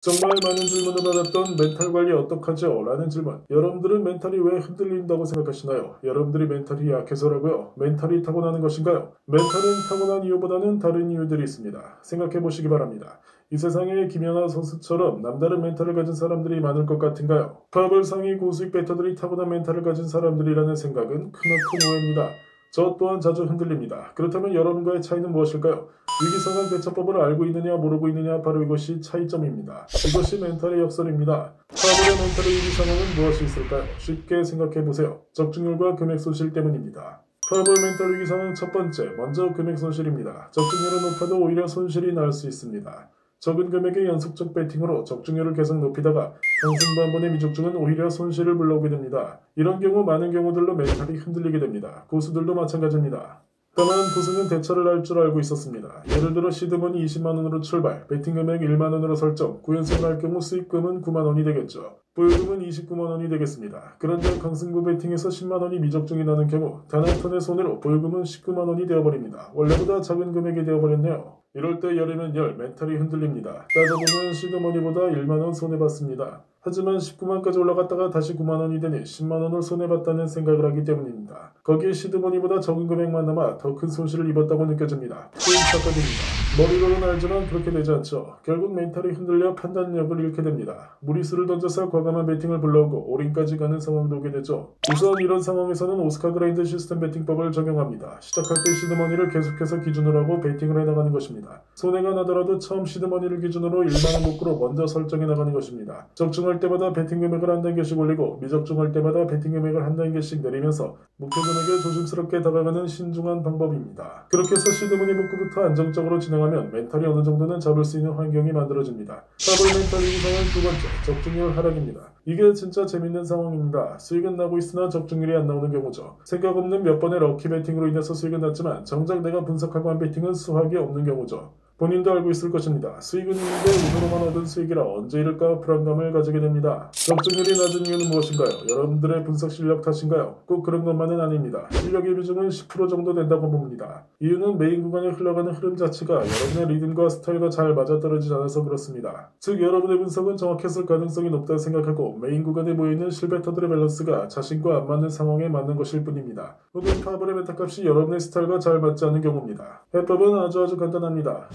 정말 많은 질문을 받았던 멘탈 관리 어떡하죠? 라는 질문. 여러분들은 멘탈이 왜 흔들린다고 생각하시나요? 여러분들이 멘탈이 약해서라고요? 멘탈이 타고나는 것인가요? 멘탈은 타고난 이유보다는 다른 이유들이 있습니다. 생각해 보시기 바랍니다. 이 세상에 김연아 선수처럼 남다른 멘탈을 가진 사람들이 많을 것 같은가요? 파벌 상위 고수익 베터들이 타고난 멘탈을 가진 사람들이라는 생각은 크나큰 오해입니다. 저 또한 자주 흔들립니다. 그렇다면 여러분과의 차이는 무엇일까요? 위기상황 대처법을 알고 있느냐 모르고 있느냐, 바로 이것이 차이점입니다. 이것이 멘탈의 역설입니다. 파벌의 멘탈의 위기상황은 무엇이 있을까요? 쉽게 생각해보세요. 적중률과 금액 손실 때문입니다. 파벌 멘탈 위기상황 첫 번째, 먼저 금액 손실입니다. 적중률은 높아도 오히려 손실이 날 수 있습니다. 적은 금액의 연속적 배팅으로 적중률을 계속 높이다가 강승반번의 미적중은 오히려 손실을 불러오게 됩니다. 이런 경우 많은 경우들로 멘탈이 흔들리게 됩니다. 고수들도 마찬가지입니다. 다만 고수는 대처를 할 줄 알고 있었습니다. 예를 들어 시드머니 20만원으로 출발, 배팅 금액 1만원으로 설정, 9연승을 할 경우 수익금은 9만원이 되겠죠. 보유금은 29만원이 되겠습니다. 그런데 강승부 배팅에서 10만원이 미적중이 나는 경우 단 한 턴의 손해로 보유금은 19만원이 되어버립니다. 원래보다 작은 금액이 되어버렸네요. 이럴 때 열이면 열, 멘탈이 흔들립니다. 따져보면 시드머니보다 1만원 손해봤습니다. 하지만 19만까지 올라갔다가 다시 9만원이 되니 10만원을 손해봤다는 생각을 하기 때문입니다. 거기에 시드머니보다 적은 금액만 남아 더 큰 손실을 입었다고 느껴집니다. 큰 착각입니다. 머리로는 알지만 그렇게 되지 않죠. 결국 멘탈이 흔들려 판단력을 잃게 됩니다. 무리수를 던져서 과감한 배팅을 불러오고 올인까지 가는 상황도 오게 되죠. 우선 이런 상황에서는 오스카 그라인드 시스템 배팅법을 적용합니다. 시작할 때 시드머니를 계속해서 기준으로 하고 배팅을 해나가는 것입니다. 손해가 나더라도 처음 시드머니를 기준으로 1만원 목표로 먼저 설정해 나가는 것입니다. 적중할 때마다 배팅 금액을 한 단계씩 올리고 미적중할 때마다 배팅 금액을 한 단계씩 내리면서 목표 금액에 조심스럽게 다가가는 신중한 방법입니다. 그렇게 해서 시드머니 복구부터 안정적으로 진행하면 멘탈이 어느 정도는 잡을 수 있는 환경이 만들어집니다. 파벌 멘탈 위기상황 두 번째, 적중률 하락입니다. 이게 진짜 재밌는 상황입니다. 수익은 나고 있으나 적중률이 안 나오는 경우죠. 생각 없는 몇 번의 럭키 배팅으로 인해서 수익은 났지만 정작 내가 분석하고 한 배팅은 수확이 없는 경우죠. 본인도 알고 있을 것입니다. 수익은 있는데 운으로만 얻은 수익이라 언제 이럴까 불안감을 가지게 됩니다. 적중률이 낮은 이유는 무엇인가요? 여러분들의 분석 실력 탓인가요? 꼭 그런 것만은 아닙니다. 실력의 비중은 10% 정도 된다고 봅니다. 이유는 메인 구간에 흘러가는 흐름 자체가 여러분의 리듬과 스타일과 잘 맞아떨어지지 않아서 그렇습니다. 즉 여러분의 분석은 정확했을 가능성이 높다 생각하고 메인 구간에 모여있는 실베터들의 밸런스가 자신과 안 맞는 상황에 맞는 것일 뿐입니다. 혹은 파벌의 메타값이 여러분의 스타일과 잘 맞지 않는 경우입니다. 해법은 아주 간단합니다.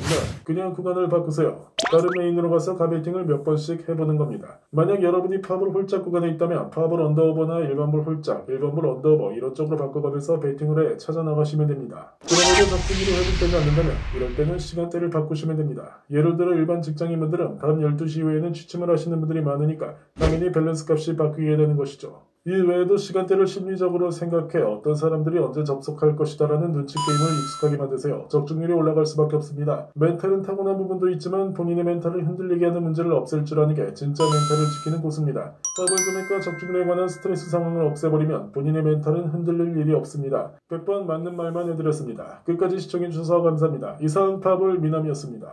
그냥 구간을 바꾸세요. 다른 메인으로 가서 가베팅을 몇 번씩 해보는 겁니다. 만약 여러분이 파벌 홀짝 구간에 있다면 파벌 언더오버나 일반볼 홀짝, 일반볼 언더오버 이런 쪽으로 바꿔가면서 베팅을 해 찾아나가시면 됩니다. 그럼에도 적중률이 회복되지 않는다면 이럴 때는 시간대를 바꾸시면 됩니다. 예를 들어 일반 직장인분들은 밤 12시 이후에는 취침을 하시는 분들이 많으니까 당연히 밸런스 값이 바뀌게 되는 것이죠. 이 외에도 시간대를 심리적으로 생각해 어떤 사람들이 언제 접속할 것이다라는 눈치 게임을 익숙하게 만드세요. 적중률이 올라갈 수밖에 없습니다. 멘탈은 타고난 부분도 있지만 본인의 멘탈을 흔들리게 하는 문제를 없앨 줄 아는 게 진짜 멘탈을 지키는 고수입니다. 파벌 금액과 적중률에 관한 스트레스 상황을 없애버리면 본인의 멘탈은 흔들릴 일이 없습니다. 100번 맞는 말만 해드렸습니다. 끝까지 시청해주셔서 감사합니다. 이상 파벌 미남이었습니다.